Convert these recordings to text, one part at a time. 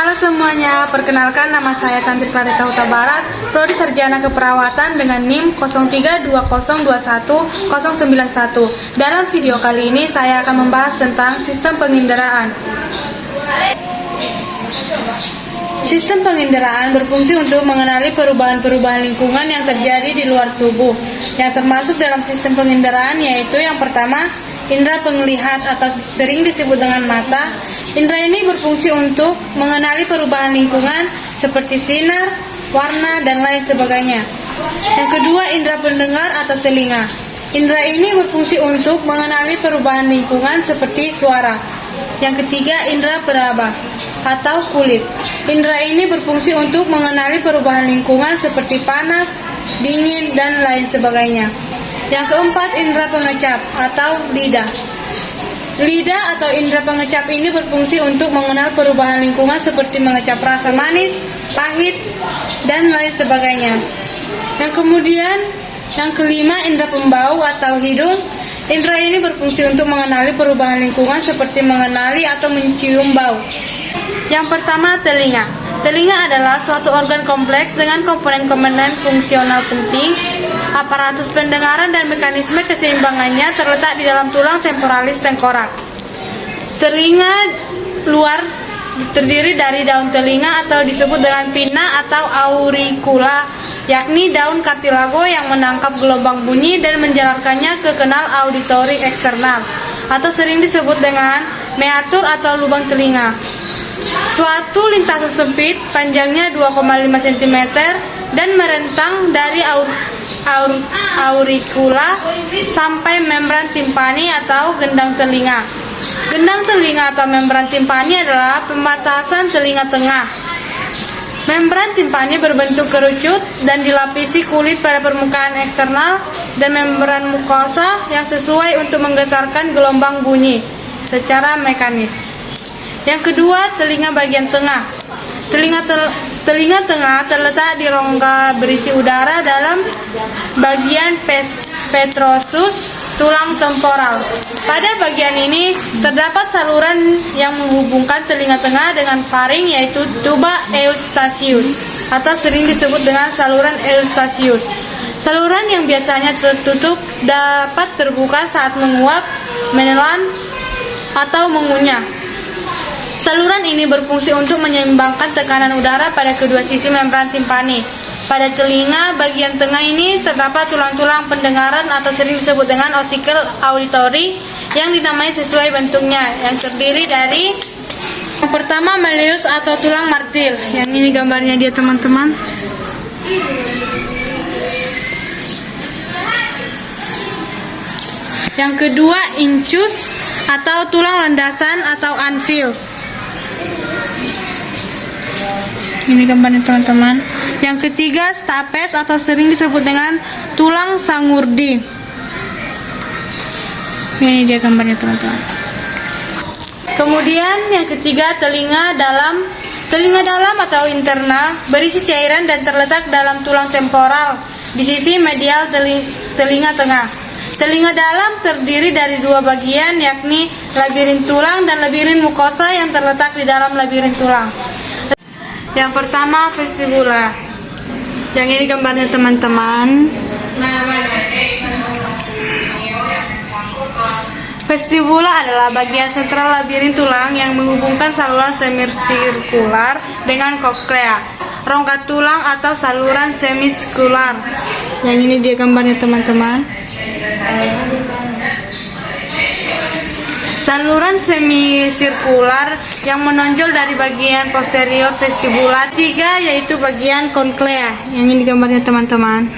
Halo semuanya, perkenalkan nama saya Tanti Clarita Huta Barat, Prodi Sarjana Keperawatan dengan NIM 0320210091. Dalam video kali ini saya akan membahas tentang sistem penginderaan. Sistem penginderaan berfungsi untuk mengenali perubahan-perubahan lingkungan yang terjadi di luar tubuh. Yang termasuk dalam sistem penginderaan yaitu yang pertama, indera penglihat atau sering disebut dengan mata. Indera ini berfungsi untuk mengenali perubahan lingkungan seperti sinar, warna, dan lain sebagainya. Yang kedua, indera pendengar atau telinga. Indera ini berfungsi untuk mengenali perubahan lingkungan seperti suara. Yang ketiga, indera peraba atau kulit. Indera ini berfungsi untuk mengenali perubahan lingkungan seperti panas, dingin, dan lain sebagainya. Yang keempat, indera pengecap atau lidah. Lidah atau indera pengecap ini berfungsi untuk mengenal perubahan lingkungan seperti mengecap rasa manis, pahit, dan lain sebagainya. Yang kemudian, yang kelima, indera pembau atau hidung. Indera ini berfungsi untuk mengenali perubahan lingkungan seperti mengenali atau mencium bau. Yang pertama, telinga. Telinga adalah suatu organ kompleks dengan komponen-komponen fungsional penting. Aparatus pendengaran dan mekanisme keseimbangannya terletak di dalam tulang temporalis tengkorak. Telinga luar terdiri dari daun telinga atau disebut dengan pinna atau auricula, yakni daun kartilago yang menangkap gelombang bunyi dan menjalarkannya ke kanal auditori eksternal, atau sering disebut dengan meatur atau lubang telinga. Suatu lintasan sempit panjangnya 2,5 cm dan merentang dari auricula sampai membran timpani atau gendang telinga. Gendang telinga atau membran timpani adalah pembatasan telinga tengah. Membran timpani berbentuk kerucut dan dilapisi kulit pada permukaan eksternal dan membran mukosa yang sesuai untuk menggetarkan gelombang bunyi secara mekanis. Yang kedua, telinga bagian tengah. Telinga tengah terletak di rongga berisi udara dalam bagian petrosus tulang temporal. Pada bagian ini terdapat saluran yang menghubungkan telinga tengah dengan faring, yaitu tuba Eustachius atau sering disebut dengan saluran Eustachius. Saluran yang biasanya tertutup dapat terbuka saat menguap, menelan, atau mengunyah. Saluran ini berfungsi untuk menyeimbangkan tekanan udara pada kedua sisi membran timpani. Pada telinga bagian tengah ini terdapat tulang-tulang pendengaran atau sering disebut dengan ossicle auditory yang dinamai sesuai bentuknya, yang terdiri dari yang pertama, malleus atau tulang martil. Yang ini gambarnya dia, teman-teman. Yang kedua, incus atau tulang landasan atau anvil. Ini gambarnya, teman-teman. Yang ketiga, stapes atau sering disebut dengan tulang sangurdi. Ini dia gambarnya, teman-teman. Kemudian yang ketiga, telinga dalam. Telinga dalam atau internal berisi cairan dan terletak dalam tulang temporal di sisi medial telinga tengah. Telinga dalam terdiri dari dua bagian, yakni labirin tulang dan labirin mukosa yang terletak di dalam labirin tulang. Yang pertama, vestibula. Yang ini gambarnya, teman-teman. Vestibula adalah bagian sentral labirin tulang yang menghubungkan saluran semisirkular dengan koklea, rongga tulang atau saluran semiskular. Yang ini dia gambarnya, teman-teman. Saluran semisirkular yang menonjol dari bagian posterior vestibula. Tiga, yaitu bagian konklea. Yang ini gambarnya, teman-teman.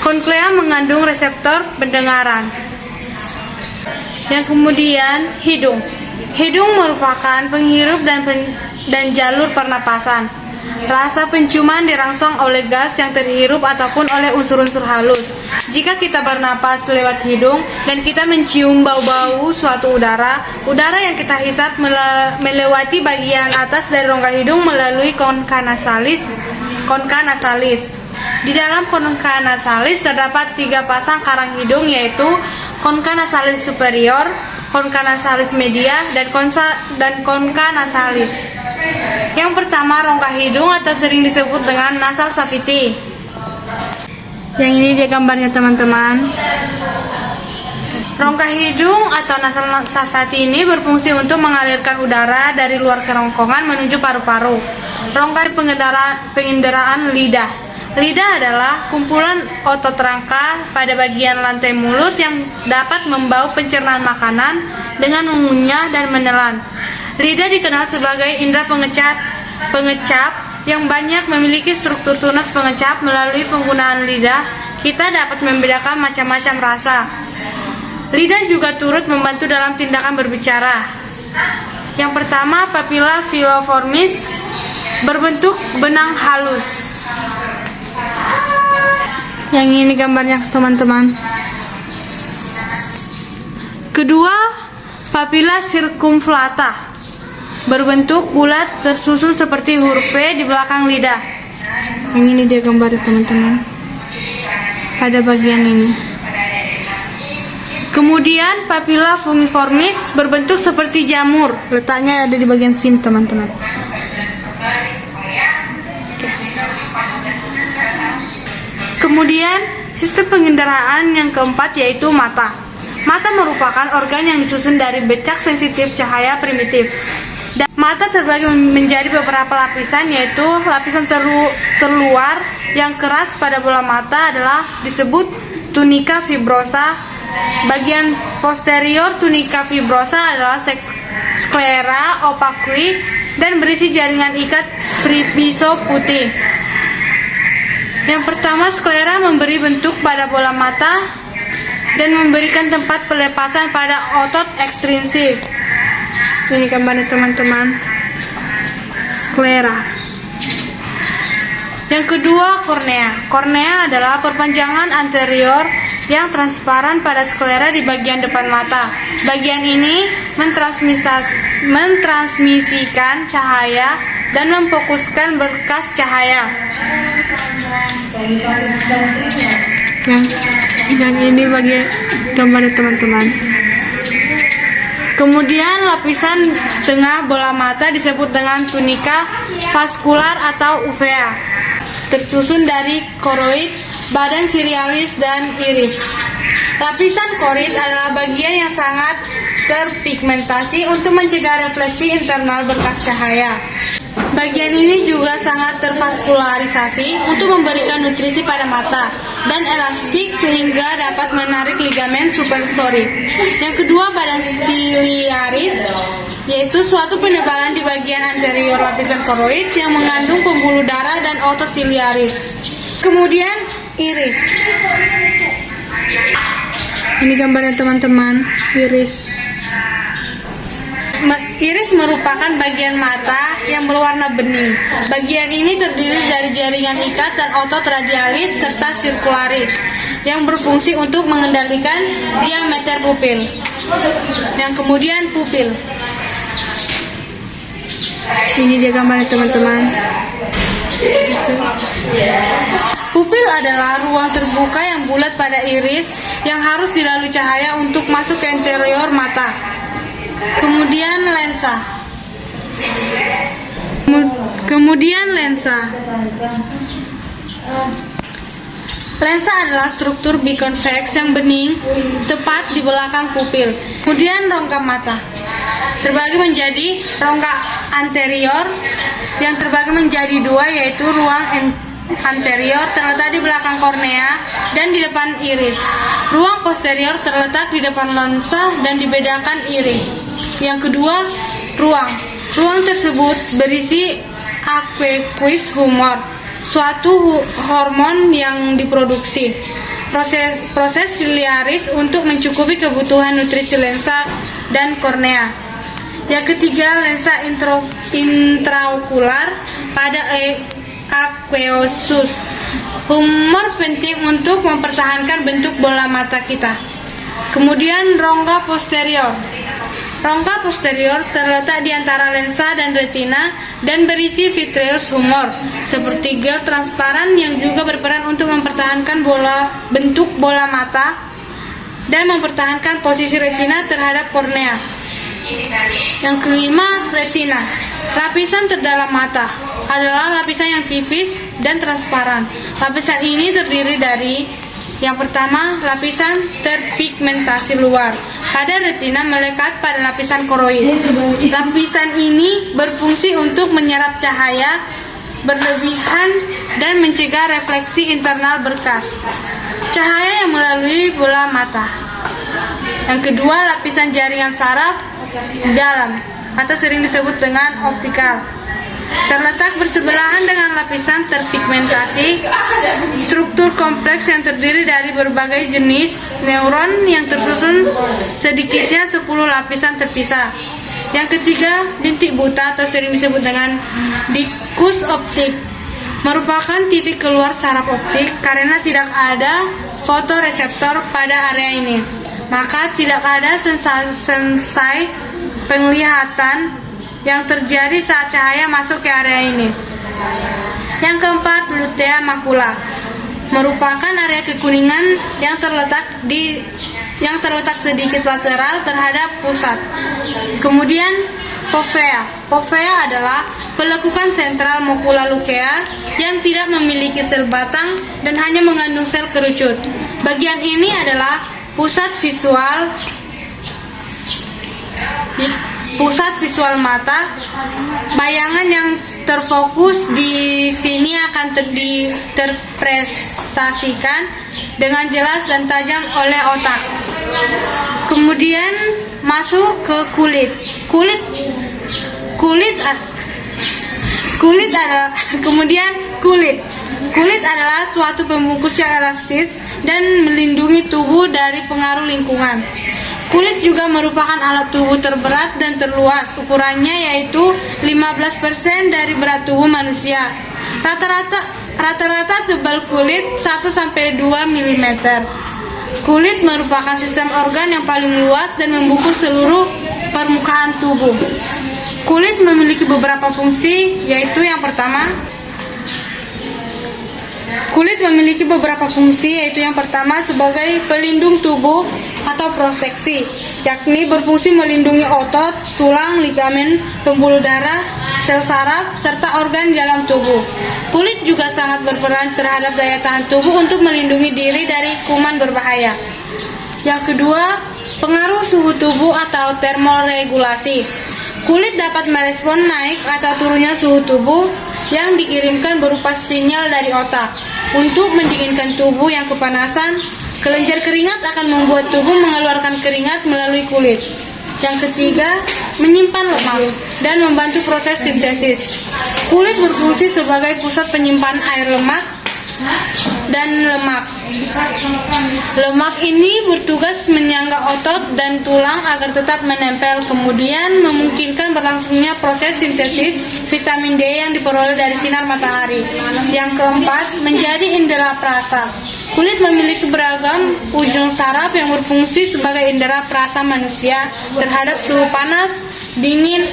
Konklea mengandung reseptor pendengaran. Yang kemudian, hidung. Hidung merupakan penghirup dan jalur pernapasan. Rasa penciuman dirangsang oleh gas yang terhirup ataupun oleh unsur-unsur halus. Jika kita bernapas lewat hidung dan kita mencium bau-bau suatu udara yang kita hisap melewati bagian atas dari rongga hidung melalui konka nasalis. Di dalam konka nasalis terdapat 3 pasang karang hidung, yaitu konka nasalis superior, concha nasalis media, dan concha nasalis. Yang pertama, rongga hidung atau sering disebut dengan nasal cavity. Yang ini dia gambarnya teman-teman. Rongga hidung atau nasal cavity ini berfungsi untuk mengalirkan udara dari luar kerongkongan menuju paru-paru. Rongga penginderaan lidah. Lidah adalah kumpulan otot rangka pada bagian lantai mulut yang dapat membau pencernaan makanan dengan mengunyah dan menelan. Lidah dikenal sebagai indera pengecap yang banyak memiliki struktur tunas pengecap. Melalui penggunaan lidah, kita dapat membedakan macam-macam rasa. Lidah juga turut membantu dalam tindakan berbicara. Yang pertama, papilla filiformis berbentuk benang halus. Yang ini gambarnya teman-teman. Kedua, papilla circumflata berbentuk bulat tersusun seperti huruf V di belakang lidah. Yang ini dia gambarnya teman-teman. Pada bagian ini. Kemudian papilla fungiformis berbentuk seperti jamur, letaknya ada di bagian sini teman-teman. Kemudian sistem pengendaraan yang keempat yaitu mata. Mata merupakan organ yang disusun dari bercak sensitif cahaya primitif. Dan mata terbagi menjadi beberapa lapisan, yaitu lapisan terluar yang keras pada bola mata adalah disebut tunica fibrosa. Bagian posterior tunica fibrosa adalah sclera opacui dan berisi jaringan ikat biso putih. Yang pertama, sclera memberi bentuk pada bola mata dan memberikan tempat pelepasan pada otot ekstrinsik. Ini gambarnya teman-teman. Sclera. Yang kedua, kornea. Kornea adalah perpanjangan anterior yang transparan pada sclera di bagian depan mata. Bagian ini mentransmisikan cahaya dan memfokuskan berkas cahaya. Yang ini bagian gambar teman-teman. Kemudian lapisan tengah bola mata disebut dengan tunika vaskular atau uvea, tersusun dari koroid, badan sirialis, dan iris. Lapisan koroid adalah bagian yang sangat terpigmentasi untuk mencegah refleksi internal berkas cahaya. Bagian ini juga sangat tervaskularisasi untuk memberikan nutrisi pada mata dan elastik sehingga dapat menarik ligamen supersorik. Yang kedua, badan siliaris, yaitu suatu penebalan di bagian anterior lapisan koroid yang mengandung pembuluh darah dan otot siliaris. Kemudian iris. Ini gambarnya teman-teman, iris. Iris merupakan bagian mata yang berwarna bening. Bagian ini terdiri dari jaringan ikat dan otot radialis serta sirkularis yang berfungsi untuk mengendalikan diameter pupil. Yang kemudian pupil. Ini dia gambarnya teman-teman. Pupil adalah ruang terbuka yang bulat pada iris yang harus dilalui cahaya untuk masuk ke interior mata. Kemudian lensa. Lensa adalah struktur biconvex yang bening tepat di belakang pupil. Kemudian rongga mata terbagi menjadi rongga anterior yang terbagi menjadi dua, yaitu ruang anterior terletak di belakang kornea dan di depan iris. Ruang posterior terletak di depan lensa dan dibedakan iris. Yang kedua, ruang tersebut berisi aqueous humor, suatu hormon yang diproduksi proses siliaris untuk mencukupi kebutuhan nutrisi lensa dan kornea. Yang ketiga, lensa intraokular pada aqueosus. Humor penting untuk mempertahankan bentuk bola mata kita. Kemudian rongga posterior. Rongga posterior terletak di antara lensa dan retina dan berisi vitreous humor, seperti gel transparan yang juga berperan untuk mempertahankan bentuk bola mata dan mempertahankan posisi retina terhadap kornea. Yang kelima, retina. Lapisan terdalam mata adalah lapisan yang tipis dan transparan. Lapisan ini terdiri dari yang pertama, lapisan terpigmentasi luar. Pada retina melekat pada lapisan koroid. Lapisan ini berfungsi untuk menyerap cahaya berlebihan dan mencegah refleksi internal berkas cahaya yang melalui bola mata. Yang kedua, lapisan jaringan saraf dalam atau sering disebut dengan optikal. Terletak bersebelahan dengan lapisan terpigmentasi, struktur kompleks yang terdiri dari berbagai jenis neuron yang tersusun sedikitnya 10 lapisan terpisah. Yang ketiga, bintik buta atau sering disebut dengan diskus optik, merupakan titik keluar saraf optik karena tidak ada fotoreseptor pada area ini. Maka tidak ada sensai penglihatan yang terjadi saat cahaya masuk ke area ini. Yang keempat, lutea makula, merupakan area kekuningan yang terletak sedikit lateral terhadap pusat. Kemudian fovea. Fovea adalah pelekukan sentral makula lukea yang tidak memiliki sel batang dan hanya mengandung sel kerucut. Bagian ini adalah pusat visual mata. Bayangan yang terfokus di sini akan terpresentasikan dengan jelas dan tajam oleh otak. Kemudian masuk ke kulit. Kulit adalah suatu pembungkus yang elastis dan melindungi tubuh dari pengaruh lingkungan. Kulit juga merupakan alat tubuh terberat dan terluas, ukurannya yaitu 15% dari berat tubuh manusia. Rata-rata tebal kulit 1-2 mm. Kulit merupakan sistem organ yang paling luas dan membungkus seluruh permukaan tubuh. Kulit memiliki beberapa fungsi, yaitu yang pertama, sebagai pelindung tubuh atau proteksi, yakni berfungsi melindungi otot, tulang, ligamen, pembuluh darah, sel saraf, serta organ dalam tubuh. Kulit juga sangat berperan terhadap daya tahan tubuh untuk melindungi diri dari kuman berbahaya. Yang kedua, pengaruh suhu tubuh atau termoregulasi. Kulit dapat merespon naik atau turunnya suhu tubuh yang dikirimkan berupa sinyal dari otak. Untuk mendinginkan tubuh yang kepanasan, kelenjar keringat akan membuat tubuh mengeluarkan keringat melalui kulit. Yang ketiga, menyimpan lemak dan membantu proses sintesis. Kulit berfungsi sebagai pusat penyimpanan air lemak dan lemak. Lemak ini bertugas menyangga otot dan tulang agar tetap menempel, kemudian memungkinkan berlangsungnya proses sintetis vitamin D yang diperoleh dari sinar matahari. Yang keempat, menjadi indera perasa. Kulit memiliki beragam ujung saraf yang berfungsi sebagai indera perasa manusia terhadap suhu panas, dingin,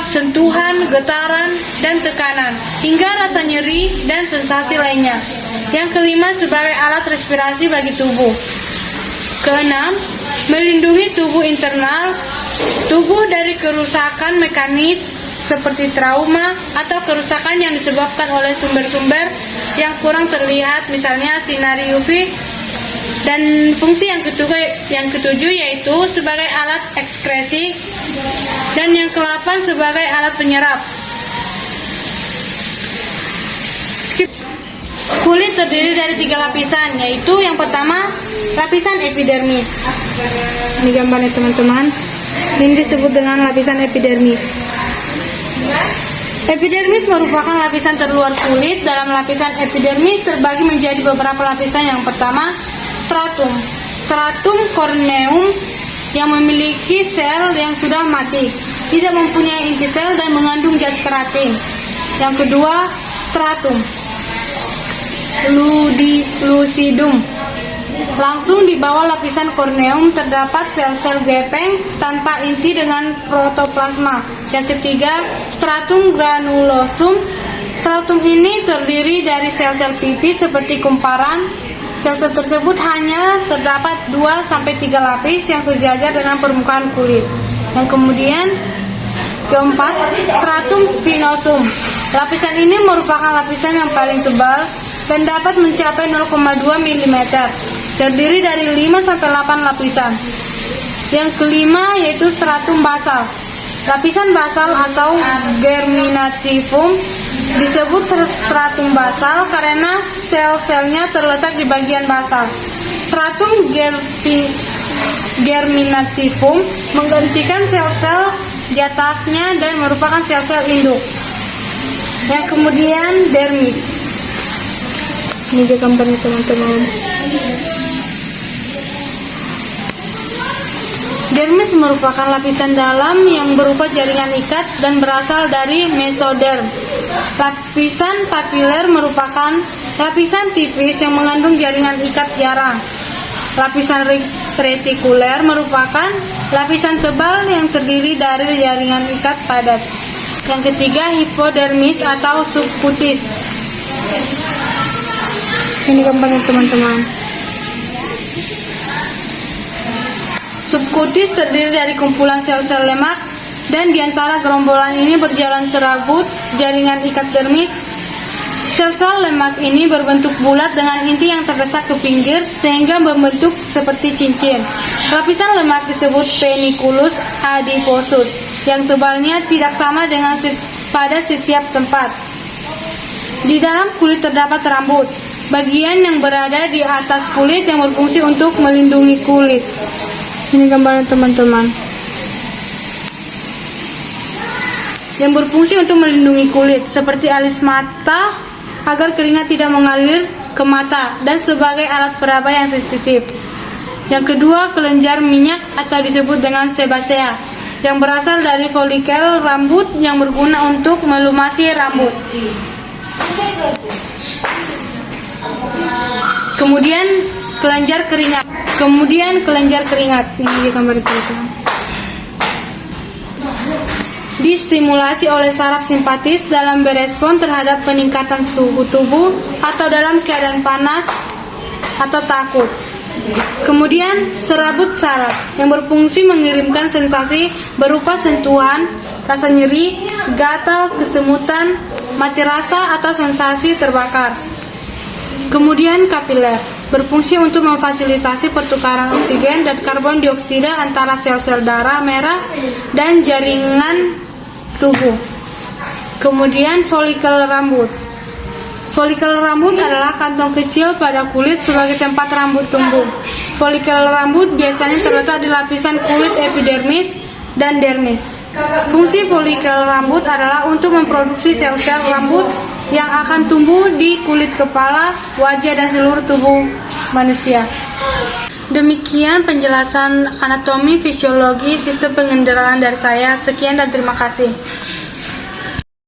sentuhan, getaran, dan tekanan, hingga rasa nyeri dan sensasi lainnya. Yang kelima, sebagai alat respirasi bagi tubuh. Keenam, melindungi tubuh internal tubuh dari kerusakan mekanis seperti trauma atau kerusakan yang disebabkan oleh sumber-sumber yang kurang terlihat, misalnya sinar UV. Dan fungsi yang ketujuh yaitu sebagai alat ekskresi, dan yang ke-8 sebagai alat penyerap. Kulit terdiri dari 3 lapisan, yaitu yang pertama, lapisan epidermis. Ini gambarnya teman-teman. Ini disebut dengan lapisan epidermis. Epidermis merupakan lapisan terluar kulit. Dalam lapisan epidermis terbagi menjadi beberapa lapisan. Yang pertama, stratum corneum yang memiliki sel yang sudah mati, tidak mempunyai inti sel dan mengandung zat keratin. Yang kedua, stratum lucidum. Langsung di bawah lapisan korneum terdapat sel-sel gepeng tanpa inti dengan protoplasma. Yang ketiga, stratum granulosum. Stratum ini terdiri dari sel-sel pipih seperti kumparan, Sel-sel tersebut hanya terdapat 2-3 lapis yang sejajar dengan permukaan kulit. Yang kemudian keempat, stratum spinosum. Lapisan ini merupakan lapisan yang paling tebal dan dapat mencapai 0,2 mm. Terdiri dari 5-8 lapisan. Yang kelima yaitu stratum basal. Lapisan basal atau germinativum disebut stratum basal karena sel-selnya terletak di bagian basal. Stratum germinativum menggantikan sel-sel di atasnya dan merupakan sel-sel induk. Yang kemudian dermis. Ini dia gambarnya teman-teman. Dermis merupakan lapisan dalam yang berupa jaringan ikat dan berasal dari mesoderm. Lapisan papiler merupakan lapisan tipis yang mengandung jaringan ikat jarang. Lapisan retikuler merupakan lapisan tebal yang terdiri dari jaringan ikat padat. Yang ketiga, hipodermis atau subkutis. Ini gambarnya teman-teman. Subkutis terdiri dari kumpulan sel-sel lemak dan diantara gerombolan ini berjalan serabut jaringan ikat dermis. Sel-sel lemak ini berbentuk bulat dengan inti yang terdesak ke pinggir sehingga membentuk seperti cincin. Lapisan lemak disebut peniculus adiposus yang tebalnya tidak sama dengan pada setiap tempat. Di dalam kulit terdapat rambut, bagian yang berada di atas kulit yang berfungsi untuk melindungi kulit. Ini gambaran teman-teman. Yang berfungsi untuk melindungi kulit seperti alis mata agar keringat tidak mengalir ke mata dan sebagai alat peraba yang sensitif. Yang kedua, kelenjar minyak atau disebut dengan sebasea yang berasal dari folikel rambut yang berguna untuk melumasi rambut. Kemudian kelenjar keringat. Ini gambar itu. Distimulasi oleh saraf simpatis dalam berespon terhadap peningkatan suhu tubuh atau dalam keadaan panas atau takut. Kemudian serabut saraf yang berfungsi mengirimkan sensasi berupa sentuhan, rasa nyeri, gatal, kesemutan, mati rasa atau sensasi terbakar. Kemudian kapiler berfungsi untuk memfasilitasi pertukaran oksigen dan karbon dioksida antara sel-sel darah merah dan jaringan tubuh. Kemudian folikel rambut. Folikel rambut adalah kantong kecil pada kulit sebagai tempat rambut tumbuh. Folikel rambut biasanya terletak di lapisan kulit epidermis dan dermis. Fungsi folikel rambut adalah untuk memproduksi sel-sel rambut yang akan tumbuh di kulit kepala, wajah, dan seluruh tubuh manusia. Demikian penjelasan anatomi fisiologi sistem pengendaraan dari saya. Sekian dan terima kasih.